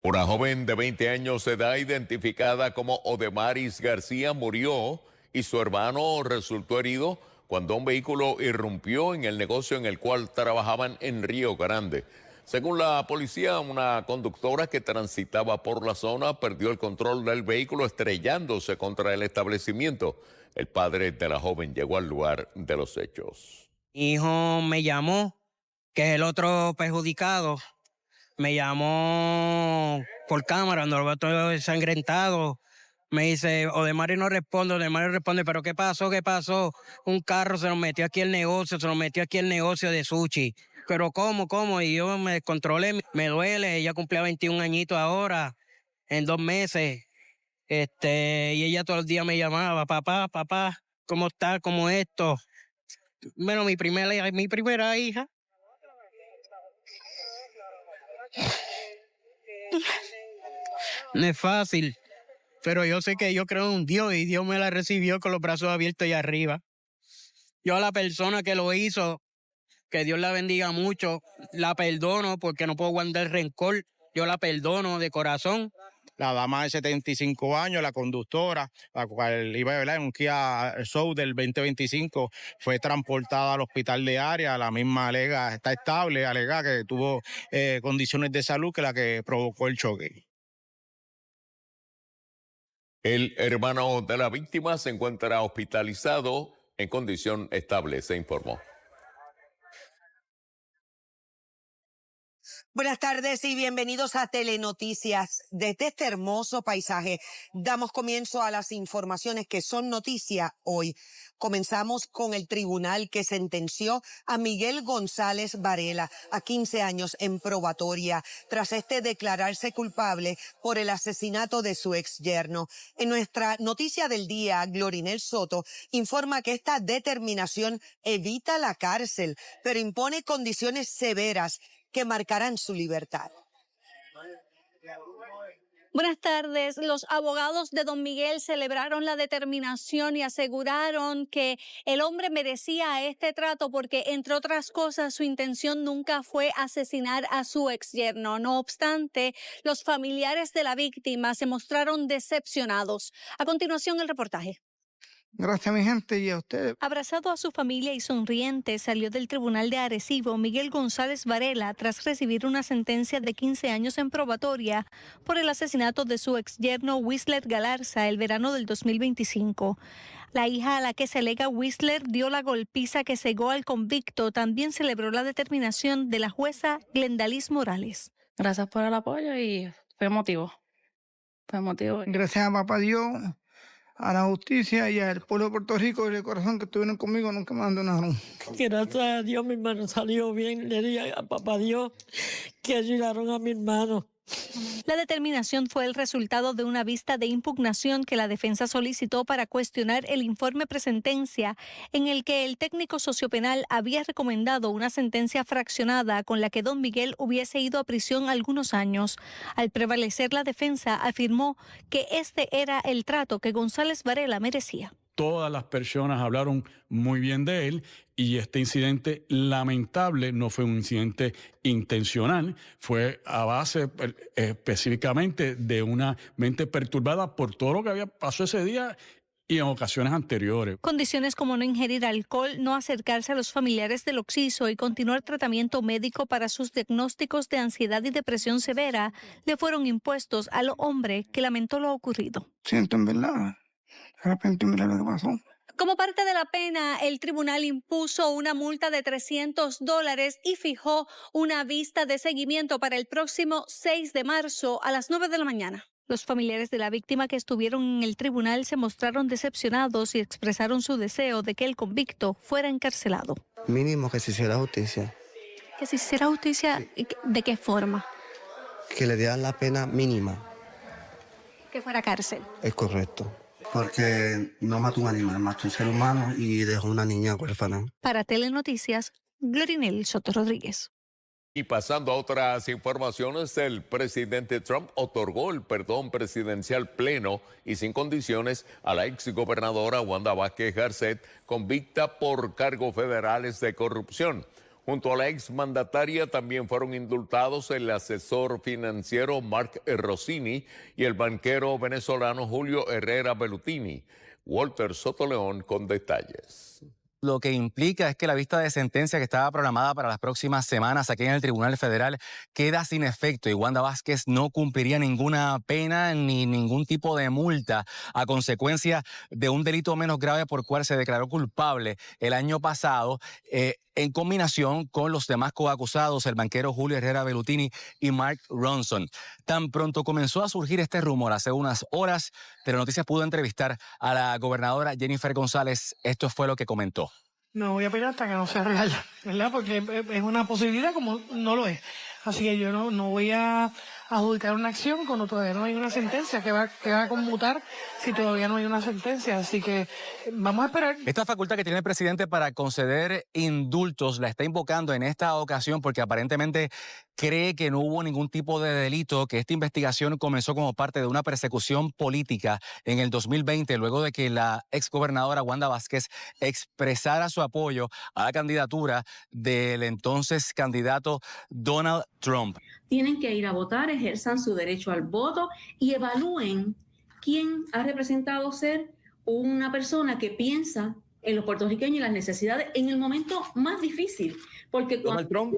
Una joven de 20 años de edad, identificada como Odemaris García, murió y su hermano resultó herido cuando un vehículo irrumpió en el negocio en el cual trabajaban en Río Grande. Según la policía, una conductora que transitaba por la zona perdió el control del vehículo estrellándose contra el establecimiento. El padre de la joven llegó al lugar de los hechos. Mi hijo me llamó, que es el otro perjudicado. Me llamó por cámara, cuando lo veo todo ensangrentado. Me dice, Odemaris no responde, ¿pero qué pasó? ¿Qué pasó? Un carro se nos metió aquí al negocio, de sushi. ¿Pero cómo? Y yo me descontrolé, me duele, ella cumplía 21 añitos ahora, en 2 meses. Y ella todos los días me llamaba, papá, ¿cómo está? ¿Cómo esto? Bueno, mi primera hija. No es fácil, pero yo sé que yo creo en un Dios y Dios me la recibió con los brazos abiertos y arriba. Yo a la persona que lo hizo, que Dios la bendiga mucho, la perdono porque no puedo guardar rencor. Yo la perdono de corazón. La dama de 75 años, la conductora, la cual iba a en un Kia Soul del 2025, fue transportada al hospital de área. La misma alega está estable, alega que tuvo condiciones de salud que la que provocó el choque. El hermano de la víctima se encuentra hospitalizado en condición estable, se informó. Buenas tardes y bienvenidos a Telenoticias. Desde este hermoso paisaje damos comienzo a las informaciones que son noticia hoy. Comenzamos con el tribunal que sentenció a Miguel González Varela a 15 años en probatoria tras declararse culpable por el asesinato de su exyerno. En nuestra noticia del día, Glorinel Soto informa que esta determinación evita la cárcel, pero impone condiciones severas que marcarán su libertad. Buenas tardes. Los abogados de don Miguel celebraron la determinación y aseguraron que el hombre merecía este trato porque, entre otras cosas, su intención nunca fue asesinar a su exyerno. No obstante, los familiares de la víctima se mostraron decepcionados. A continuación, el reportaje. Gracias, mi gente, y a ustedes. Abrazado a su familia y sonriente, salió del tribunal de Arecibo Miguel González Varela tras recibir una sentencia de 15 años en probatoria por el asesinato de su exyerno Whistler Galarza el verano del 2025. La hija a la que se alega Whistler dio la golpiza que cegó al convicto también celebró la determinación de la jueza Glendalis Morales. Gracias por el apoyo y fue emotivo. Gracias a papá Dios, a la justicia y al pueblo de Puerto Rico y de corazón que estuvieron conmigo, nunca me abandonaron. Gracias a Dios mi hermano salió bien. Le di a papá Dios que ayudaron a mi hermano. La determinación fue el resultado de una vista de impugnación que la defensa solicitó para cuestionar el informe presentencia en el que el técnico sociopenal había recomendado una sentencia fraccionada con la que don Miguel hubiese ido a prisión algunos años. Al prevalecer la defensa, afirmó que este era el trato que González Varela merecía. Todas las personas hablaron muy bien de él y este incidente lamentable no fue un incidente intencional, fue a base específicamente de una mente perturbada por todo lo que había pasado ese día y en ocasiones anteriores. Condiciones como no ingerir alcohol, no acercarse a los familiares del occiso y continuar tratamiento médico para sus diagnósticos de ansiedad y depresión severa le fueron impuestos al hombre que lamentó lo ocurrido. Siento en verdad, de repente mira lo que pasó. Como parte de la pena, el tribunal impuso una multa de $300 y fijó una vista de seguimiento para el próximo 6 de marzo a las 9 de la mañana. Los familiares de la víctima que estuvieron en el tribunal se mostraron decepcionados y expresaron su deseo de que el convicto fuera encarcelado. Mínimo que se hiciera justicia. ¿Que se hiciera justicia? ¿De qué forma? Que le dieran la pena mínima. Que fuera cárcel. Es correcto. Porque no mató un animal, mató un ser humano y dejó una niña huérfana. Para Telenoticias, Glorinel Soto Rodríguez. Y pasando a otras informaciones, el presidente Trump otorgó el perdón presidencial pleno y sin condiciones a la exgobernadora Wanda Vázquez Garcet, convicta por cargos federales de corrupción. Junto a la exmandataria también fueron indultados el asesor financiero Mark Rossini y el banquero venezolano Julio Herrera Bellutini. Walter Sotoleón con detalles. Lo que implica es que la vista de sentencia que estaba programada para las próximas semanas aquí en el Tribunal Federal queda sin efecto y Wanda Vázquez no cumpliría ninguna pena ni ningún tipo de multa a consecuencia de un delito menos grave por cual se declaró culpable el año pasado, en combinación con los demás coacusados, el banquero Julio Herrera Bellutini y Mark Ronson. Tan pronto comenzó a surgir este rumor hace unas horas, Telenoticias pudo entrevistar a la gobernadora Jennifer González. Esto fue lo que comentó. No voy a pedir hasta que no sea real, ¿verdad? Porque es una posibilidad como no lo es. Así que yo no voy a adjudicar una acción cuando todavía no hay una sentencia que va a conmutar si todavía no hay una sentencia. Así que vamos a esperar. Esta facultad que tiene el presidente para conceder indultos la está invocando en esta ocasión porque aparentemente cree que no hubo ningún tipo de delito, que esta investigación comenzó como parte de una persecución política en el 2020, luego de que la exgobernadora Wanda Vázquez expresara su apoyo a la candidatura del entonces candidato Donald Trump. Tienen que ir a votar, ejerzan su derecho al voto y evalúen quién ha representado ser una persona que piensa en los puertorriqueños y las necesidades en el momento más difícil. Porque Donald Trump.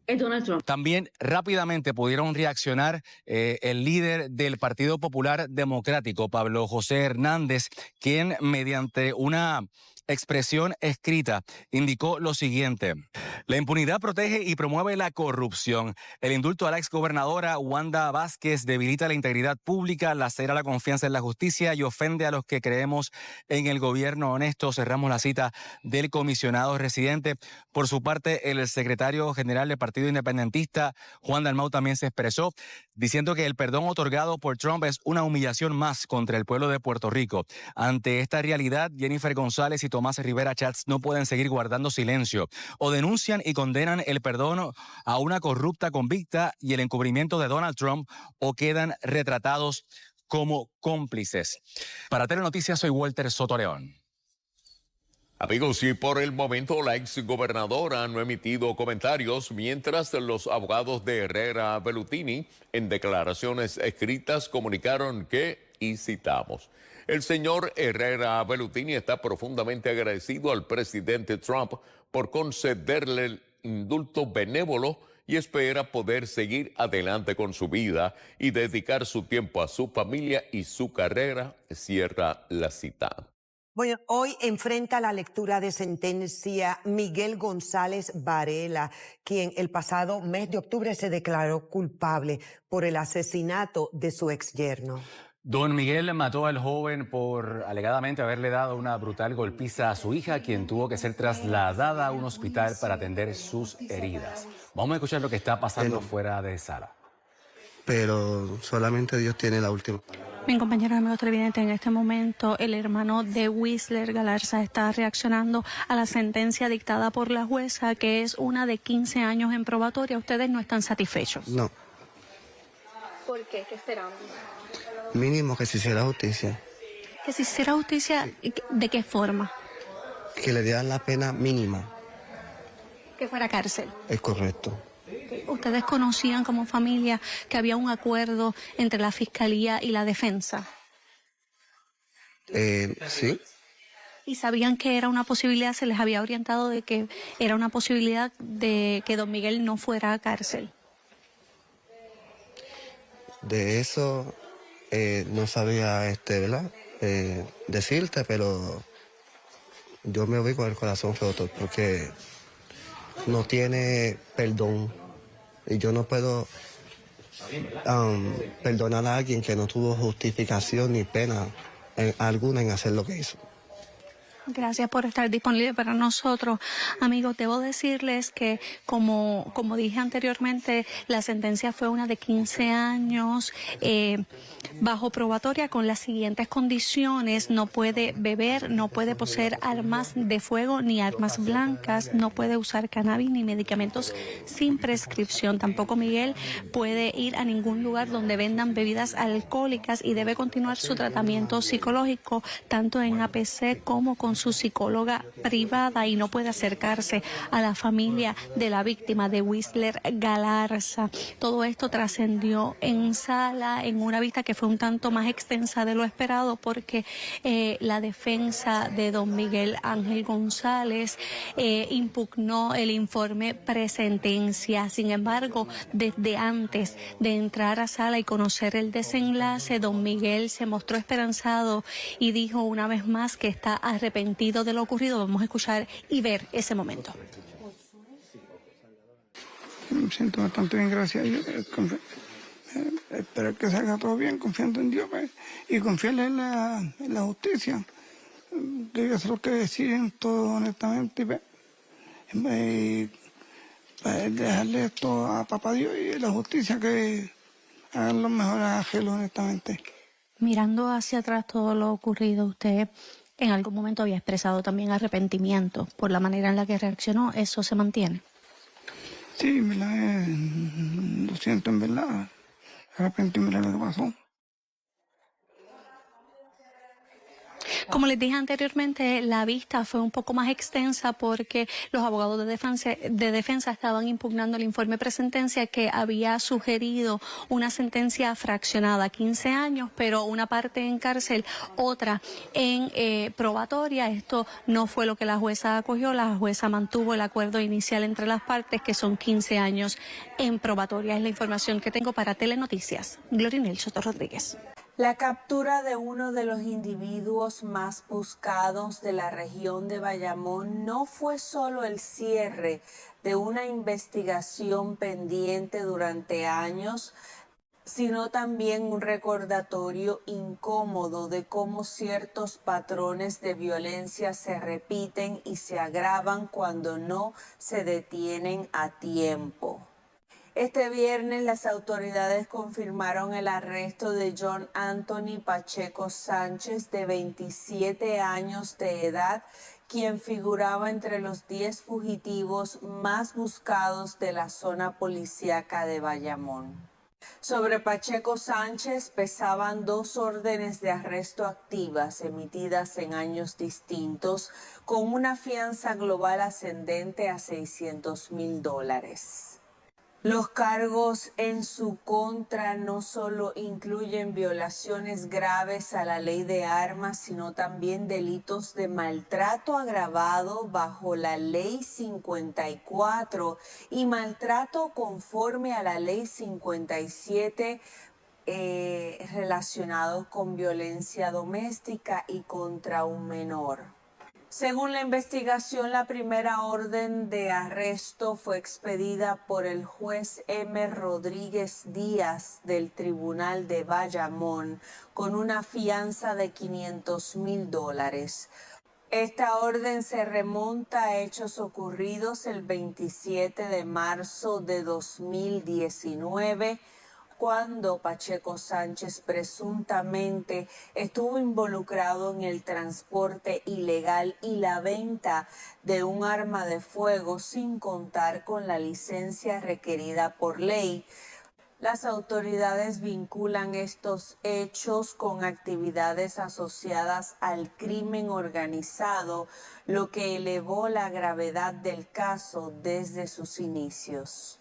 Es Donald Trump. También rápidamente pudieron reaccionar el líder del Partido Popular Democrático, Pablo José Hernández, quien mediante una expresión escrita indicó lo siguiente: la impunidad protege y promueve la corrupción. El indulto a la exgobernadora Wanda Vázquez debilita la integridad pública, lacera la confianza en la justicia y ofende a los que creemos en el gobierno honesto. Cerramos la cita del comisionado residente. Por su parte, el secretario general del Partido Independentista, Juan Dalmau, también se expresó diciendo que el perdón otorgado por Trump es una humillación más contra el pueblo de Puerto Rico. Ante esta realidad, Jennifer González y Tomás Rivera Chats no pueden seguir guardando silencio. O denuncian y condenan el perdón a una corrupta convicta y el encubrimiento de Donald Trump, o quedan retratados como cómplices. Para Telenoticias, soy Walter Sotoleón. Amigos, y por el momento la exgobernadora no ha emitido comentarios, mientras los abogados de Herrera Bellutini en declaraciones escritas comunicaron que, y citamos, el señor Herrera Bellutini está profundamente agradecido al presidente Trump por concederle el indulto benévolo y espera poder seguir adelante con su vida y dedicar su tiempo a su familia y su carrera. Cierra la cita. Bueno, hoy enfrenta la lectura de sentencia Miguel González Varela, quien el pasado mes de octubre se declaró culpable por el asesinato de su exyerno. Don Miguel mató al joven por alegadamente haberle dado una brutal golpiza a su hija, quien tuvo que ser trasladada a un hospital para atender sus heridas. Vamos a escuchar lo que está pasando fuera de sala. Pero solamente Dios tiene la última. Mi compañero y amigo televidente, en este momento el hermano de Whistler Galarza está reaccionando a la sentencia dictada por la jueza, que es una de 15 años en probatoria. ¿Ustedes no están satisfechos? No. ¿Por qué? ¿Qué esperamos? Mínimo que se hiciera justicia. Que se hiciera justicia, ¿de qué forma? Que le dieran la pena mínima. Que fuera cárcel. Es correcto. ¿Ustedes conocían como familia que había un acuerdo entre la fiscalía y la defensa? Sí. ¿Y sabían que era una posibilidad, se les había orientado de que era una posibilidad de que don Miguel no fuera a cárcel? De eso no sabía, ¿verdad? Decirte, pero yo me voy con el corazón roto porque no tiene perdón. Y yo no puedo perdonar a alguien que no tuvo justificación ni pena alguna en hacer lo que hizo. Gracias por estar disponible para nosotros. Amigos, debo decirles que, como dije anteriormente, la sentencia fue una de 15 años bajo probatoria con las siguientes condiciones: no puede beber, no puede poseer armas de fuego ni armas blancas, no puede usar cannabis ni medicamentos sin prescripción. Tampoco Miguel puede ir a ningún lugar donde vendan bebidas alcohólicas y debe continuar su tratamiento psicológico tanto en APC como con su psicóloga privada y no puede acercarse a la familia de la víctima de Whistler Galarza. Todo esto trascendió en sala, en una vista que fue un tanto más extensa de lo esperado, porque la defensa de don Miguel Ángel González impugnó el informe presentencia. Sin embargo, desde antes de entrar a sala y conocer el desenlace, don Miguel se mostró esperanzado y dijo una vez más que está arrepentido de lo ocurrido. Vamos a escuchar y ver ese momento. Me siento bastante bien, gracias a Dios. Espero que salga todo bien, confiando en Dios, pues, y confiarle en la justicia. Ellos son los que deciden todo honestamente, pues, y dejarle esto a papá Dios y la justicia, que hagan los mejores arreglos honestamente. Mirando hacia atrás todo lo ocurrido, usted en algún momento había expresado también arrepentimiento por la manera en la que reaccionó. ¿Eso se mantiene? Sí, lo siento en verdad. Arrepentirme de lo que pasó. Como les dije anteriormente, la vista fue un poco más extensa porque los abogados de defensa estaban impugnando el informe presentencia, que había sugerido una sentencia fraccionada, 15 años, pero una parte en cárcel, otra en probatoria. Esto no fue lo que la jueza acogió. La jueza mantuvo el acuerdo inicial entre las partes, que son 15 años en probatoria. Es la información que tengo para Telenoticias. Glorinel Soto Rodríguez. La captura de uno de los individuos más buscados de la región de Bayamón no fue solo el cierre de una investigación pendiente durante años, sino también un recordatorio incómodo de cómo ciertos patrones de violencia se repiten y se agravan cuando no se detienen a tiempo. Este viernes las autoridades confirmaron el arresto de John Anthony Pacheco Sánchez, de 27 años de edad, quien figuraba entre los 10 fugitivos más buscados de la zona policíaca de Bayamón. Sobre Pacheco Sánchez pesaban 2 órdenes de arresto activas emitidas en años distintos, con una fianza global ascendente a $600,000. Los cargos en su contra no solo incluyen violaciones graves a la ley de armas, sino también delitos de maltrato agravado bajo la ley 54 y maltrato conforme a la ley 57 relacionados con violencia doméstica y contra un menor. Según la investigación, la primera orden de arresto fue expedida por el juez M. Rodríguez Díaz del Tribunal de Bayamón con una fianza de $500,000. Esta orden se remonta a hechos ocurridos el 27 de marzo de 2019, cuando Pacheco Sánchez presuntamente estuvo involucrado en el transporte ilegal y la venta de un arma de fuego sin contar con la licencia requerida por ley. Las autoridades vinculan estos hechos con actividades asociadas al crimen organizado, lo que elevó la gravedad del caso desde sus inicios.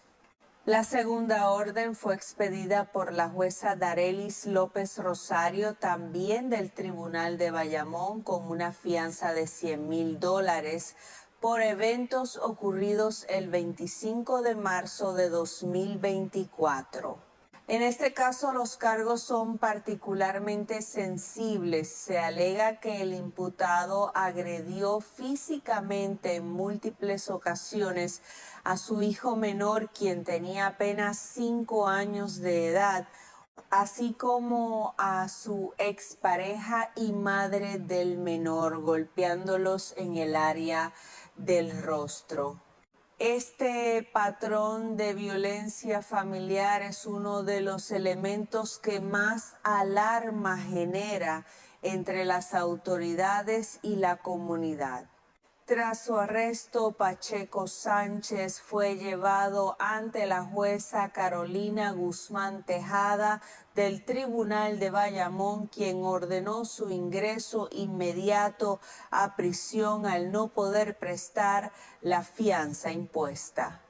La segunda orden fue expedida por la jueza Darelis López Rosario, también del Tribunal de Bayamón, con una fianza de $100,000 por eventos ocurridos el 25 de marzo de 2024. En este caso, los cargos son particularmente sensibles. Se alega que el imputado agredió físicamente en múltiples ocasiones a su hijo menor, quien tenía apenas 5 años de edad, así como a su expareja y madre del menor, golpeándolos en el área del rostro. Este patrón de violencia familiar es uno de los elementos que más alarma genera entre las autoridades y la comunidad. Tras su arresto, Pacheco Sánchez fue llevado ante la jueza Carolina Guzmán Tejada del Tribunal de Bayamón, quien ordenó su ingreso inmediato a prisión al no poder prestar la fianza impuesta.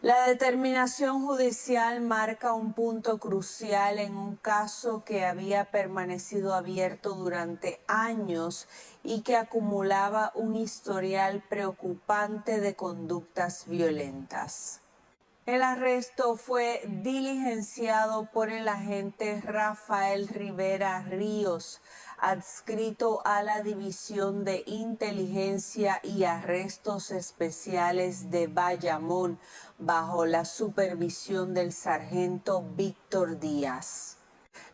La determinación judicial marca un punto crucial en un caso que había permanecido abierto durante años y que acumulaba un historial preocupante de conductas violentas. El arresto fue diligenciado por el agente Rafael Rivera Ríos, adscrito a la División de Inteligencia y Arrestos Especiales de Bayamón, bajo la supervisión del sargento Víctor Díaz.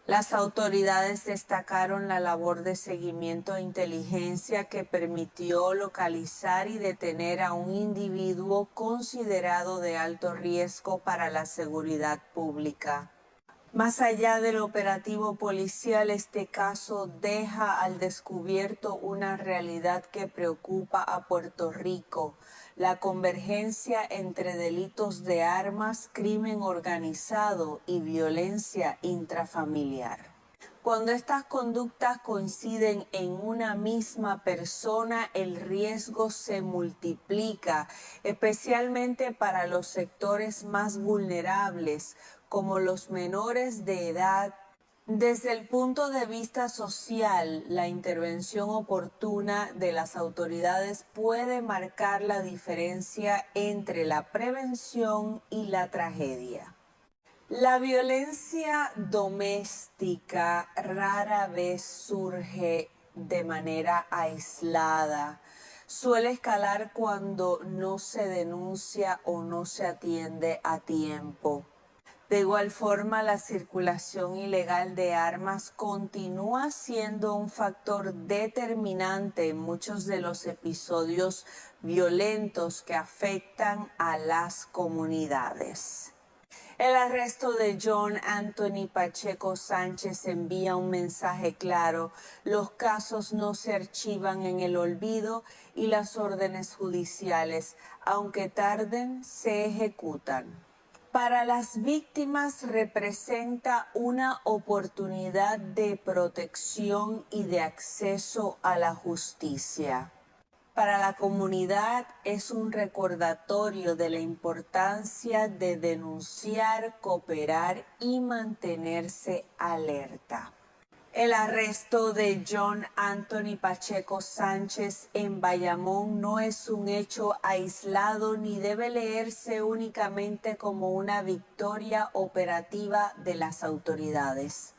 Las autoridades destacaron la labor de seguimiento e inteligencia que permitió localizar y detener a un individuo considerado de alto riesgo para la seguridad pública. Más allá del operativo policial, este caso deja al descubierto una realidad que preocupa a Puerto Rico: la convergencia entre delitos de armas, crimen organizado y violencia intrafamiliar. Cuando estas conductas coinciden en una misma persona, el riesgo se multiplica, especialmente para los sectores más vulnerables, como los menores de edad. Desde el punto de vista social, la intervención oportuna de las autoridades puede marcar la diferencia entre la prevención y la tragedia. La violencia doméstica rara vez surge de manera aislada. Suele escalar cuando no se denuncia o no se atiende a tiempo. De igual forma, la circulación ilegal de armas continúa siendo un factor determinante en muchos de los episodios violentos que afectan a las comunidades. El arresto de John Anthony Pacheco Sánchez envía un mensaje claro: los casos no se archivan en el olvido y las órdenes judiciales, aunque tarden, se ejecutan. Para las víctimas representa una oportunidad de protección y de acceso a la justicia. Para la comunidad es un recordatorio de la importancia de denunciar, cooperar y mantenerse alerta. El arresto de John Anthony Pacheco Sánchez en Bayamón no es un hecho aislado ni debe leerse únicamente como una victoria operativa de las autoridades.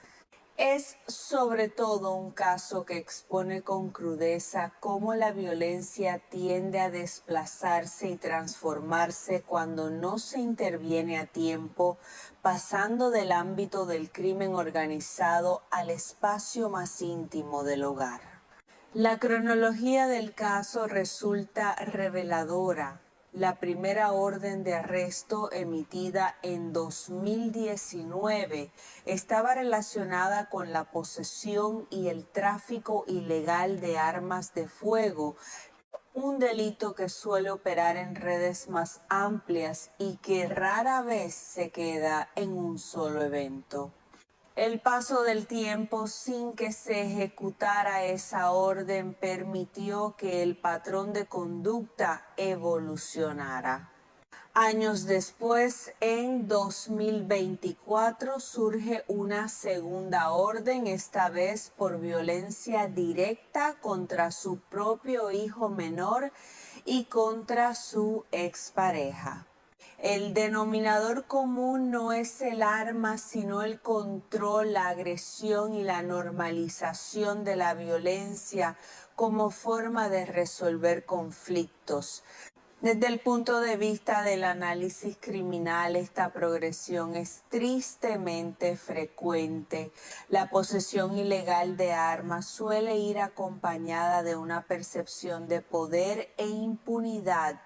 Es sobre todo un caso que expone con crudeza cómo la violencia tiende a desplazarse y transformarse cuando no se interviene a tiempo, pasando del ámbito del crimen organizado al espacio más íntimo del hogar. La cronología del caso resulta reveladora. La primera orden de arresto, emitida en 2019, estaba relacionada con la posesión y el tráfico ilegal de armas de fuego, un delito que suele operar en redes más amplias y que rara vez se queda en un solo evento. El paso del tiempo sin que se ejecutara esa orden permitió que el patrón de conducta evolucionara. Años después, en 2024, surge una segunda orden, esta vez por violencia directa contra su propio hijo menor y contra su expareja. El denominador común no es el arma, sino el control, la agresión y la normalización de la violencia como forma de resolver conflictos. Desde el punto de vista del análisis criminal, esta progresión es tristemente frecuente. La posesión ilegal de armas suele ir acompañada de una percepción de poder e impunidad.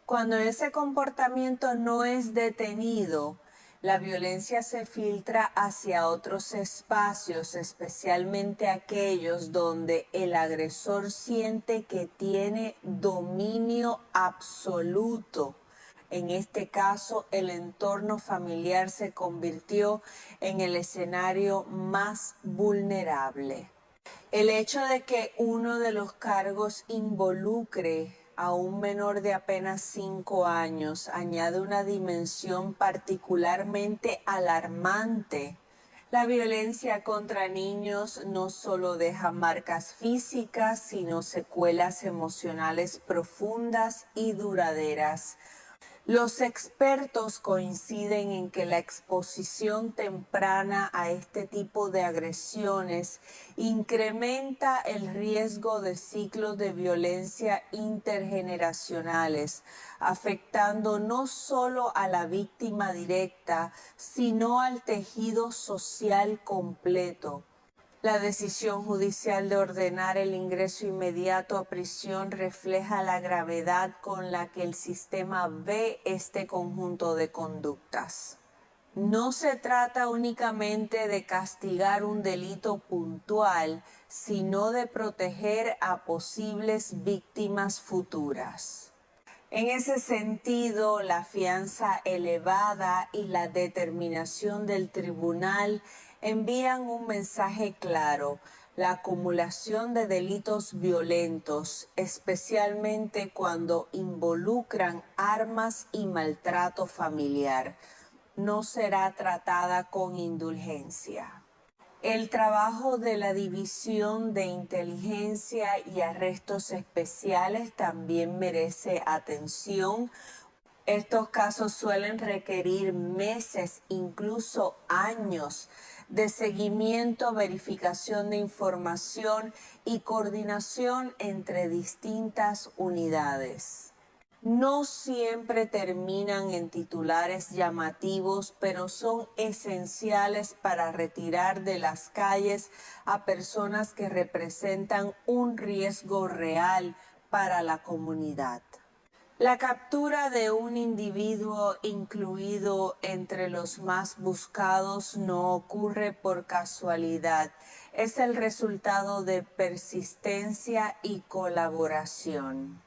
Cuando ese comportamiento no es detenido, La violencia se filtra hacia otros espacios, especialmente aquellos donde el agresor siente que tiene dominio absoluto. En este caso, el entorno familiar se convirtió en el escenario más vulnerable. El hecho de que uno de los cargos involucre a un menor de apenas 5 años añade una dimensión particularmente alarmante. La violencia contra niños no solo deja marcas físicas, sino secuelas emocionales profundas y duraderas. Los expertos coinciden en que la exposición temprana a este tipo de agresiones incrementa el riesgo de ciclos de violencia intergeneracionales, afectando no solo a la víctima directa, sino al tejido social completo. La decisión judicial de ordenar el ingreso inmediato a prisión refleja la gravedad con la que el sistema ve este conjunto de conductas. No se trata únicamente de castigar un delito puntual, sino de proteger a posibles víctimas futuras. En ese sentido, la fianza elevada y la determinación del tribunal envían un mensaje claro: la acumulación de delitos violentos, especialmente cuando involucran armas y maltrato familiar, no será tratada con indulgencia. El trabajo de la División de Inteligencia y Arrestos Especiales también merece atención. Estos casos suelen requerir meses, incluso años, de seguimiento, verificación de información y coordinación entre distintas unidades. No siempre terminan en titulares llamativos, pero son esenciales para retirar de las calles a personas que representan un riesgo real para la comunidad. La captura de un individuo incluido entre los más buscados no ocurre por casualidad. Es el resultado de persistencia y colaboración.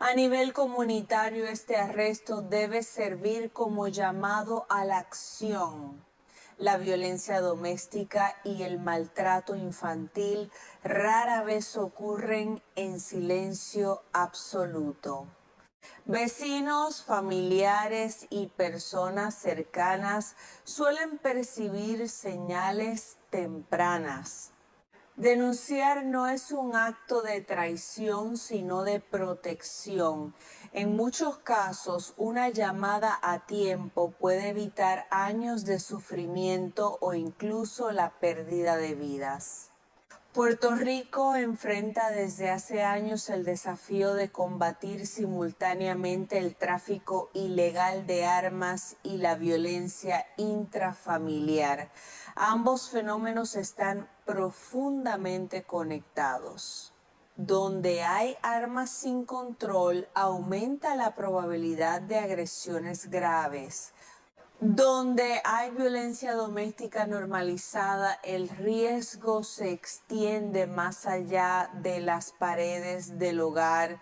A nivel comunitario, este arresto debe servir como llamado a la acción. La violencia doméstica y el maltrato infantil rara vez ocurren en silencio absoluto. Vecinos, familiares y personas cercanas suelen percibir señales tempranas. Denunciar no es un acto de traición, sino de protección. En muchos casos, una llamada a tiempo puede evitar años de sufrimiento o incluso la pérdida de vidas. Puerto Rico enfrenta desde hace años el desafío de combatir simultáneamente el tráfico ilegal de armas y la violencia intrafamiliar. Ambos fenómenos están profundamente conectados. Donde hay armas sin control, aumenta la probabilidad de agresiones graves. Donde hay violencia doméstica normalizada, el riesgo se extiende más allá de las paredes del hogar.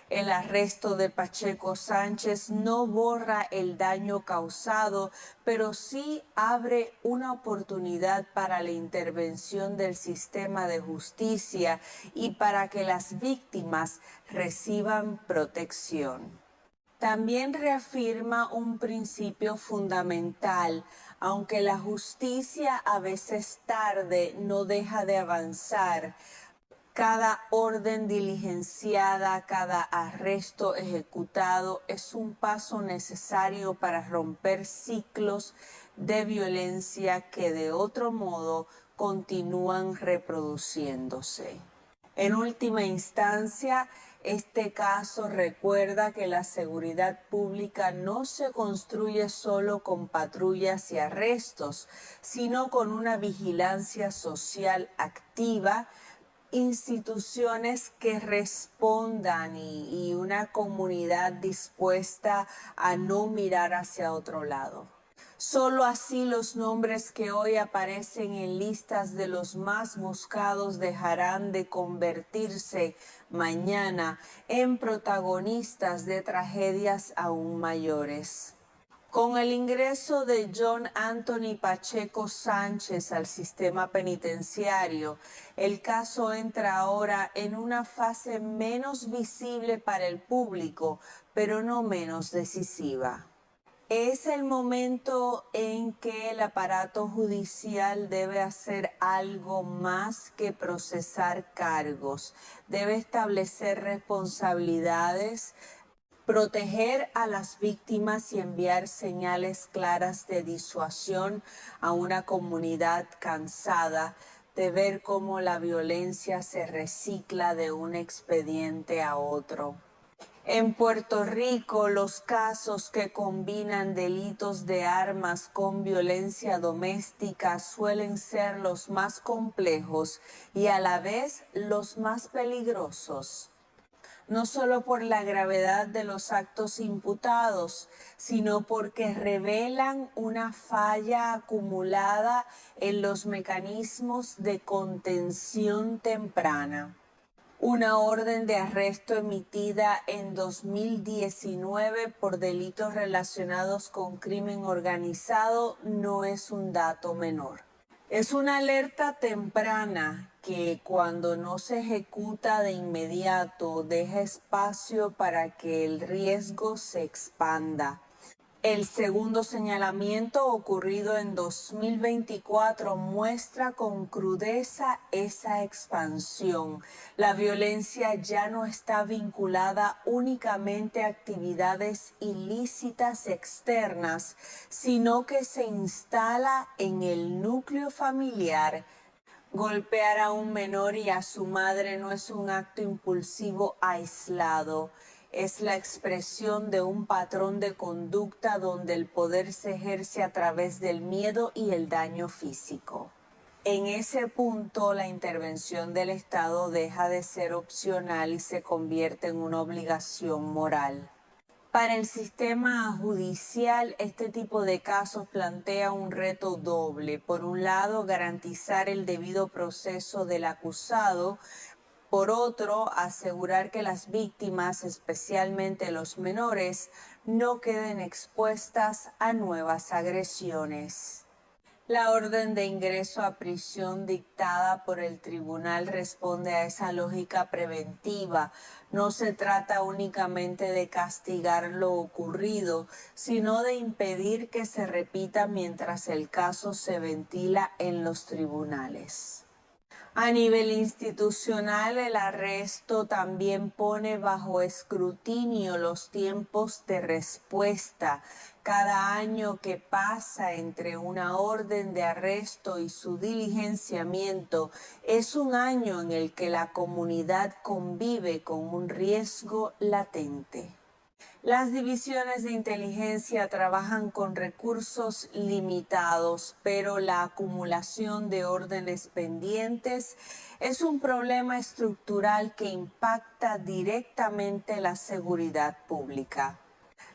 El arresto de Pacheco Sánchez no borra el daño causado, pero sí abre una oportunidad para la intervención del sistema de justicia y para que las víctimas reciban protección. También reafirma un principio fundamental: aunque la justicia a veces tarde, no deja de avanzar. Cada orden diligenciada, cada arresto ejecutado es un paso necesario para romper ciclos de violencia que de otro modo continúan reproduciéndose. En última instancia, este caso recuerda que la seguridad pública no se construye solo con patrullas y arrestos, sino con una vigilancia social activa, instituciones que respondan y una comunidad dispuesta a no mirar hacia otro lado. Solo así los nombres que hoy aparecen en listas de los más buscados dejarán de convertirse mañana en protagonistas de tragedias aún mayores. Con el ingreso de John Anthony Pacheco Sánchez al sistema penitenciario, el caso entra ahora en una fase menos visible para el público, pero no menos decisiva. Es el momento en que el aparato judicial debe hacer algo más que procesar cargos, debe establecer responsabilidades, proteger a las víctimas y enviar señales claras de disuasión a una comunidad cansada de ver cómo la violencia se recicla de un expediente a otro. En Puerto Rico, los casos que combinan delitos de armas con violencia doméstica suelen ser los más complejos y a la vez los más peligrosos. No solo por la gravedad de los actos imputados, sino porque revelan una falla acumulada en los mecanismos de contención temprana. Una orden de arresto emitida en 2019 por delitos relacionados con crimen organizado no es un dato menor. Es una alerta temprana que cuando no se ejecuta de inmediato deja espacio para que el riesgo se expanda. El segundo señalamiento, ocurrido en 2024, muestra con crudeza esa expansión. La violencia ya no está vinculada únicamente a actividades ilícitas externas, sino que se instala en el núcleo familiar. Golpear a un menor y a su madre no es un acto impulsivo aislado. Es la expresión de un patrón de conducta donde el poder se ejerce a través del miedo y el daño físico. En ese punto, la intervención del Estado deja de ser opcional y se convierte en una obligación moral. Para el sistema judicial, este tipo de casos plantea un reto doble. Por un lado, garantizar el debido proceso del acusado. Por otro, asegurar que las víctimas, especialmente los menores, no queden expuestas a nuevas agresiones. La orden de ingreso a prisión dictada por el tribunal responde a esa lógica preventiva. No se trata únicamente de castigar lo ocurrido, sino de impedir que se repita mientras el caso se ventila en los tribunales. A nivel institucional, el arresto también pone bajo escrutinio los tiempos de respuesta. Cada año que pasa entre una orden de arresto y su diligenciamiento es un año en el que la comunidad convive con un riesgo latente. Las divisiones de inteligencia trabajan con recursos limitados, pero la acumulación de órdenes pendientes es un problema estructural que impacta directamente la seguridad pública.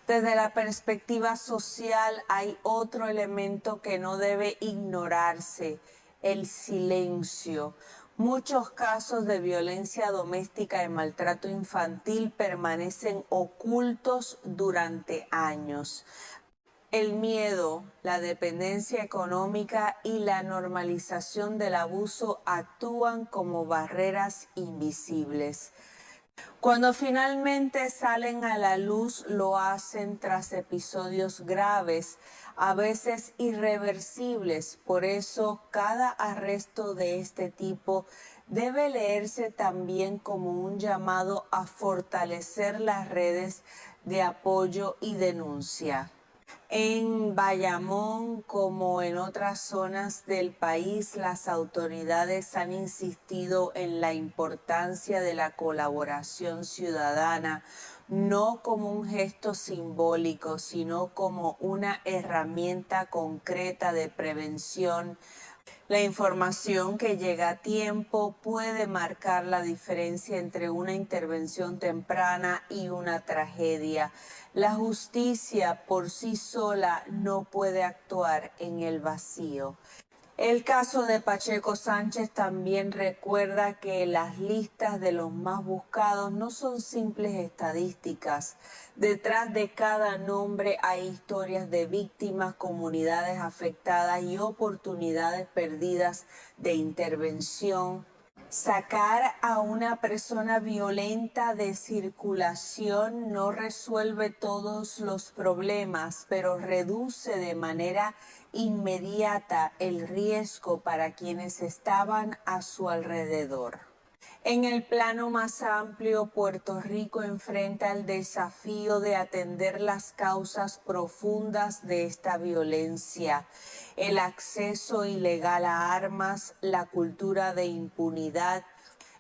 Desde la perspectiva social hay otro elemento que no debe ignorarse: el silencio. Muchos casos de violencia doméstica y maltrato infantil permanecen ocultos durante años. El miedo, la dependencia económica y la normalización del abuso actúan como barreras invisibles. Cuando finalmente salen a la luz, lo hacen tras episodios graves, a veces irreversibles. Por eso, cada arresto de este tipo debe leerse también como un llamado a fortalecer las redes de apoyo y denuncia. En Bayamón, como en otras zonas del país, las autoridades han insistido en la importancia de la colaboración ciudadana, no como un gesto simbólico, sino como una herramienta concreta de prevención. La información que llega a tiempo puede marcar la diferencia entre una intervención temprana y una tragedia. La justicia por sí sola no puede actuar en el vacío. El caso de Pacheco Sánchez también recuerda que las listas de los más buscados no son simples estadísticas. Detrás de cada nombre hay historias de víctimas, comunidades afectadas y oportunidades perdidas de intervención. Sacar a una persona violenta de circulación no resuelve todos los problemas, pero reduce de manera inmediata el riesgo para quienes estaban a su alrededor. En el plano más amplio, Puerto Rico enfrenta el desafío de atender las causas profundas de esta violencia: el acceso ilegal a armas, la cultura de impunidad,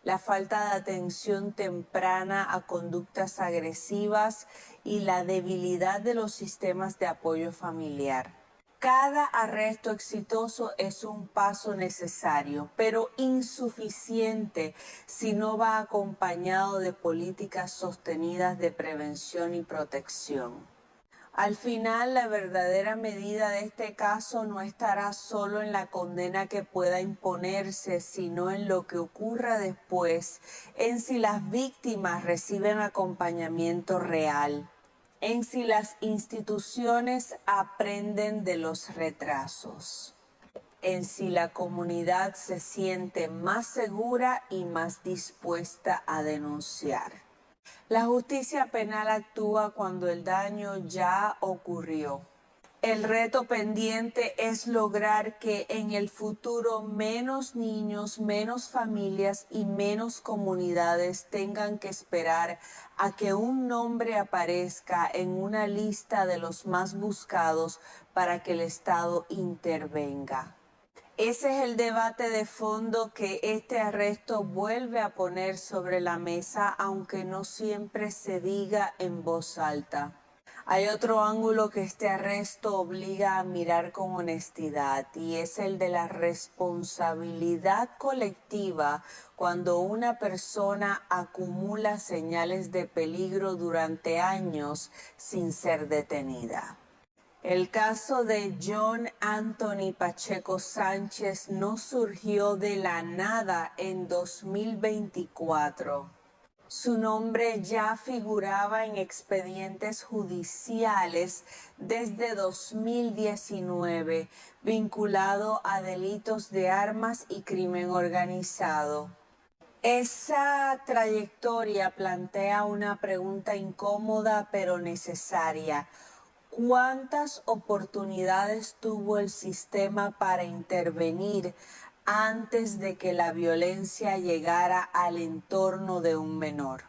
la falta de atención temprana a conductas agresivas y la debilidad de los sistemas de apoyo familiar. Cada arresto exitoso es un paso necesario, pero insuficiente si no va acompañado de políticas sostenidas de prevención y protección. Al final, la verdadera medida de este caso no estará solo en la condena que pueda imponerse, sino en lo que ocurra después, en si las víctimas reciben acompañamiento real, en si las instituciones aprenden de los retrasos, en si la comunidad se siente más segura y más dispuesta a denunciar. La justicia penal actúa cuando el daño ya ocurrió. El reto pendiente es lograr que en el futuro menos niños, menos familias y menos comunidades tengan que esperar a que un nombre aparezca en una lista de los más buscados para que el Estado intervenga. Ese es el debate de fondo que este arresto vuelve a poner sobre la mesa, aunque no siempre se diga en voz alta. Hay otro ángulo que este arresto obliga a mirar con honestidad, y es el de la responsabilidad colectiva cuando una persona acumula señales de peligro durante años sin ser detenida. El caso de John Anthony Pacheco Sánchez no surgió de la nada en 2024. Su nombre ya figuraba en expedientes judiciales desde 2019, vinculado a delitos de armas y crimen organizado. Esa trayectoria plantea una pregunta incómoda pero necesaria. ¿Cuántas oportunidades tuvo el sistema para intervenir antes de que la violencia llegara al entorno de un menor?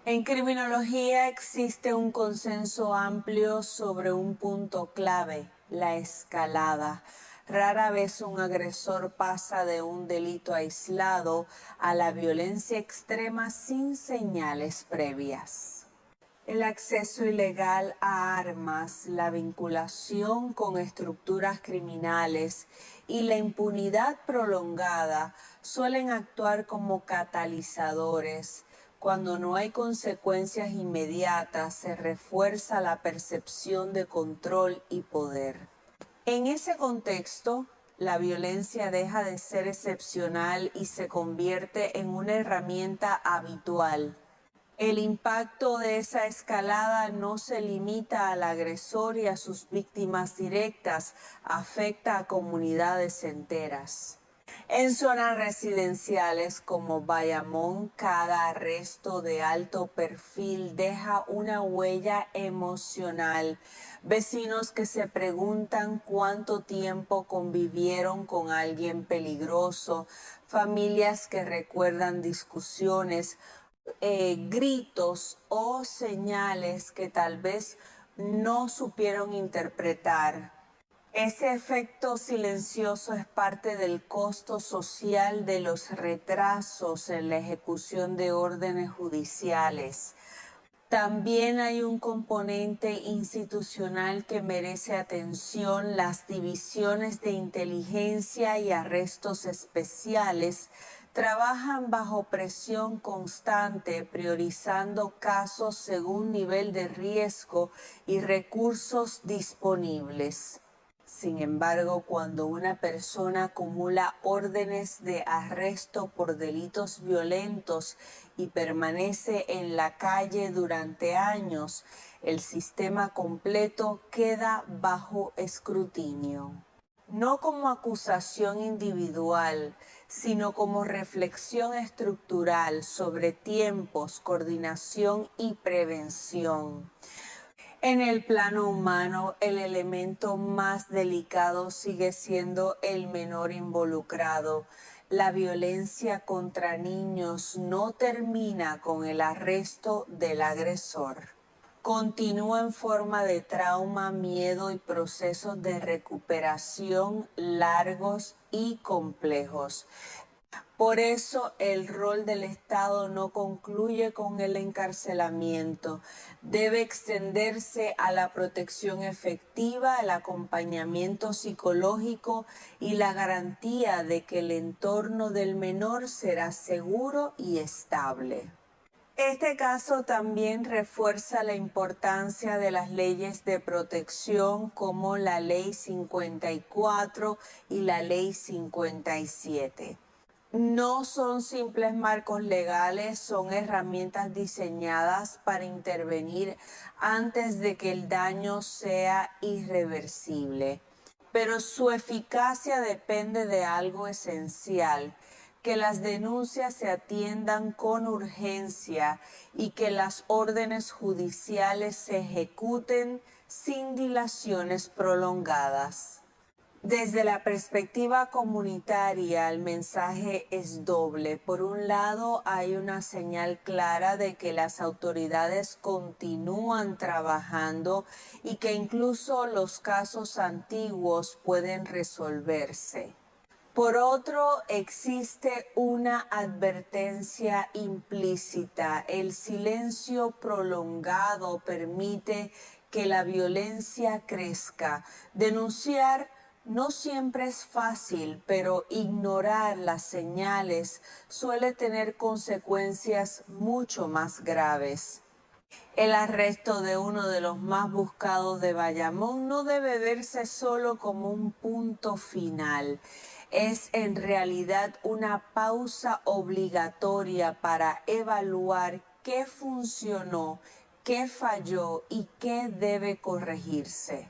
En criminología existe un consenso amplio sobre un punto clave: la escalada. Rara vez un agresor pasa de un delito aislado a la violencia extrema sin señales previas. El acceso ilegal a armas, la vinculación con estructuras criminales y la impunidad prolongada suelen actuar como catalizadores. Cuando no hay consecuencias inmediatas, se refuerza la percepción de control y poder. En ese contexto, la violencia deja de ser excepcional y se convierte en una herramienta habitual. El impacto de esa escalada no se limita al agresor y a sus víctimas directas, afecta a comunidades enteras. En zonas residenciales como Bayamón, cada arresto de alto perfil deja una huella emocional. Vecinos que se preguntan cuánto tiempo convivieron con alguien peligroso, familias que recuerdan discusiones, gritos o señales que tal vez no supieron interpretar. Ese efecto silencioso es parte del costo social de los retrasos en la ejecución de órdenes judiciales. También hay un componente institucional que merece atención: las divisiones de inteligencia y arrestos especiales trabajan bajo presión constante, priorizando casos según nivel de riesgo y recursos disponibles. Sin embargo, cuando una persona acumula órdenes de arresto por delitos violentos y permanece en la calle durante años, el sistema completo queda bajo escrutinio. No como acusación individual, sino como reflexión estructural sobre tiempos, coordinación y prevención. En el plano humano, el elemento más delicado sigue siendo el menor involucrado. La violencia contra niños no termina con el arresto del agresor. Continúa en forma de trauma, miedo y procesos de recuperación largos y complejos. Por eso el rol del Estado no concluye con el encarcelamiento. Debe extenderse a la protección efectiva, el acompañamiento psicológico y la garantía de que el entorno del menor será seguro y estable. Este caso también refuerza la importancia de las leyes de protección como la Ley 54 y la Ley 57. No son simples marcos legales, son herramientas diseñadas para intervenir antes de que el daño sea irreversible. Pero su eficacia depende de algo esencial: que las denuncias se atiendan con urgencia y que las órdenes judiciales se ejecuten sin dilaciones prolongadas. Desde la perspectiva comunitaria, el mensaje es doble. Por un lado, hay una señal clara de que las autoridades continúan trabajando y que incluso los casos antiguos pueden resolverse. Por otro, existe una advertencia implícita. El silencio prolongado permite que la violencia crezca. Denunciar no siempre es fácil, pero ignorar las señales suele tener consecuencias mucho más graves. El arresto de uno de los más buscados de Bayamón no debe verse solo como un punto final. Es en realidad una pausa obligatoria para evaluar qué funcionó, qué falló y qué debe corregirse.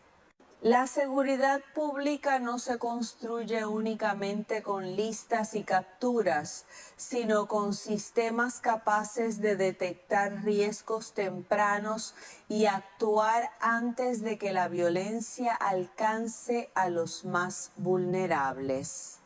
La seguridad pública no se construye únicamente con listas y capturas, sino con sistemas capaces de detectar riesgos tempranos y actuar antes de que la violencia alcance a los más vulnerables.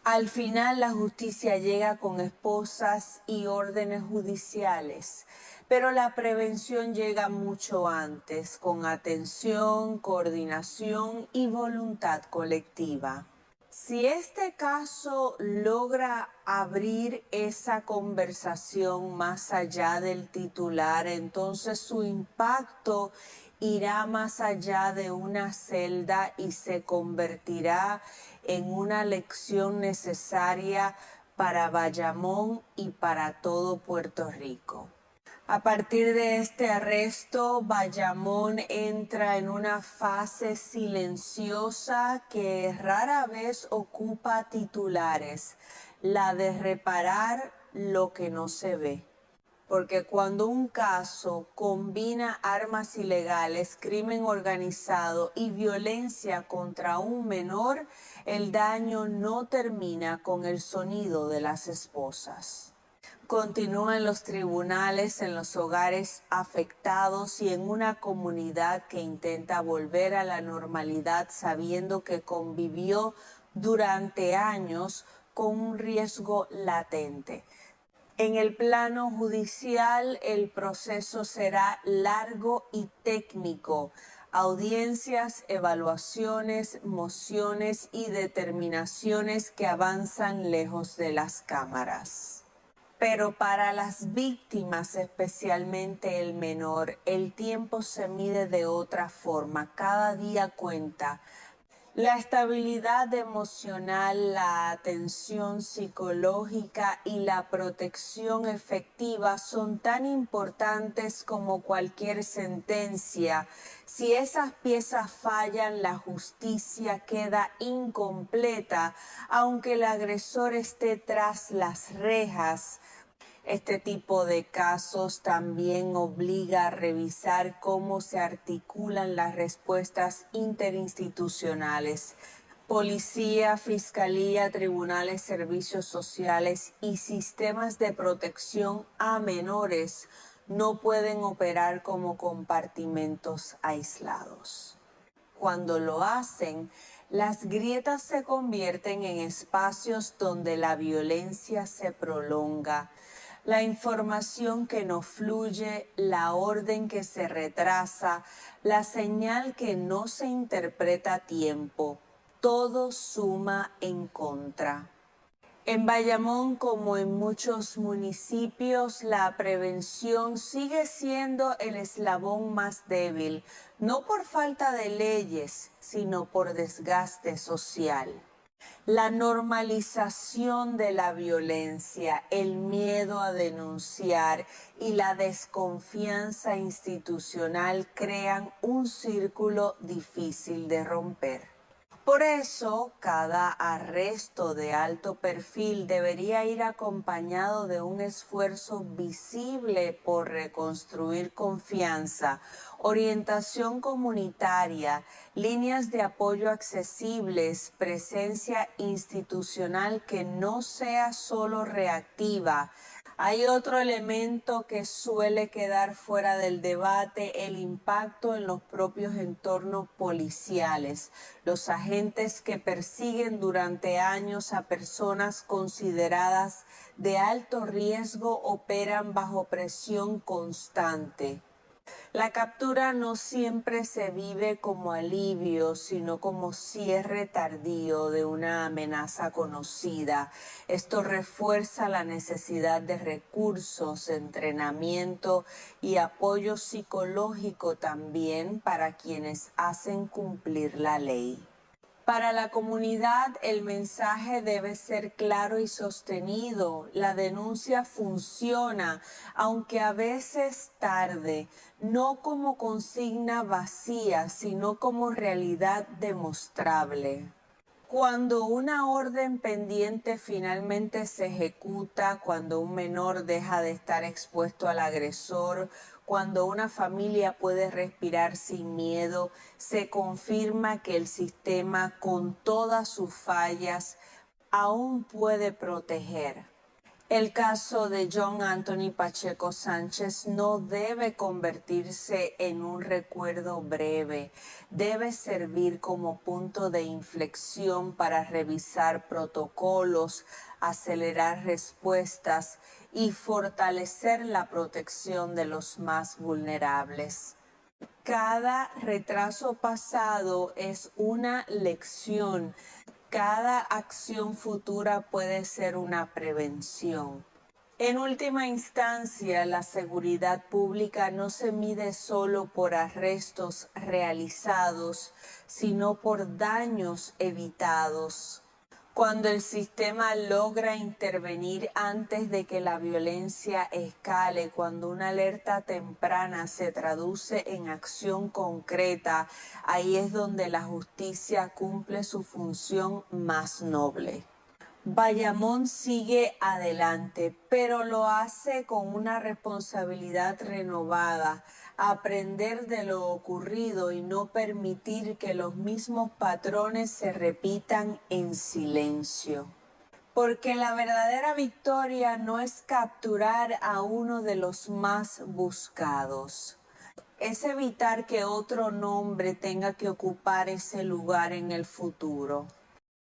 Al final, la justicia llega con esposas y órdenes judiciales, pero la prevención llega mucho antes, con atención, coordinación y voluntad colectiva. Si este caso logra abrir esa conversación más allá del titular, entonces su impacto irá más allá de una celda y se convertirá en una lección necesaria para Bayamón y para todo Puerto Rico. A partir de este arresto, Bayamón entra en una fase silenciosa que rara vez ocupa titulares, la de reparar lo que no se ve. Porque cuando un caso combina armas ilegales, crimen organizado y violencia contra un menor, el daño no termina con el sonido de las esposas. Continúa en los tribunales, en los hogares afectados y en una comunidad que intenta volver a la normalidad sabiendo que convivió durante años con un riesgo latente. En el plano judicial, el proceso será largo y técnico. Audiencias, evaluaciones, mociones y determinaciones que avanzan lejos de las cámaras. Pero para las víctimas, especialmente el menor, el tiempo se mide de otra forma. Cada día cuenta. La estabilidad emocional, la atención psicológica y la protección efectiva son tan importantes como cualquier sentencia. Si esas piezas fallan, la justicia queda incompleta, aunque el agresor esté tras las rejas. Este tipo de casos también obliga a revisar cómo se articulan las respuestas interinstitucionales. Policía, fiscalía, tribunales, servicios sociales y sistemas de protección a menores no pueden operar como compartimentos aislados. Cuando lo hacen, las grietas se convierten en espacios donde la violencia se prolonga. La información que no fluye, la orden que se retrasa, la señal que no se interpreta a tiempo, todo suma en contra. En Bayamón, como en muchos municipios, la prevención sigue siendo el eslabón más débil, no por falta de leyes, sino por desgaste social. La normalización de la violencia, el miedo a denunciar y la desconfianza institucional crean un círculo difícil de romper. Por eso, cada arresto de alto perfil debería ir acompañado de un esfuerzo visible por reconstruir confianza, orientación comunitaria, líneas de apoyo accesibles, presencia institucional que no sea solo reactiva. Hay otro elemento que suele quedar fuera del debate, el impacto en los propios entornos policiales. Los agentes que persiguen durante años a personas consideradas de alto riesgo operan bajo presión constante. La captura no siempre se vive como alivio, sino como cierre tardío de una amenaza conocida. Esto refuerza la necesidad de recursos, entrenamiento y apoyo psicológico también para quienes hacen cumplir la ley. Para la comunidad, el mensaje debe ser claro y sostenido. La denuncia funciona, aunque a veces tarde, no como consigna vacía, sino como realidad demostrable. Cuando una orden pendiente finalmente se ejecuta, cuando un menor deja de estar expuesto al agresor, cuando una familia puede respirar sin miedo, se confirma que el sistema, con todas sus fallas, aún puede proteger. El caso de John Anthony Pacheco Sánchez no debe convertirse en un recuerdo breve, debe servir como punto de inflexión para revisar protocolos, acelerar respuestas y fortalecer la protección de los más vulnerables. Cada retraso pasado es una lección. Cada acción futura puede ser una prevención. En última instancia, la seguridad pública no se mide solo por arrestos realizados, sino por daños evitados. Cuando el sistema logra intervenir antes de que la violencia escale, cuando una alerta temprana se traduce en acción concreta, ahí es donde la justicia cumple su función más noble. Bayamón sigue adelante, pero lo hace con una responsabilidad renovada, aprender de lo ocurrido y no permitir que los mismos patrones se repitan en silencio. Porque la verdadera victoria no es capturar a uno de los más buscados, es evitar que otro nombre tenga que ocupar ese lugar en el futuro.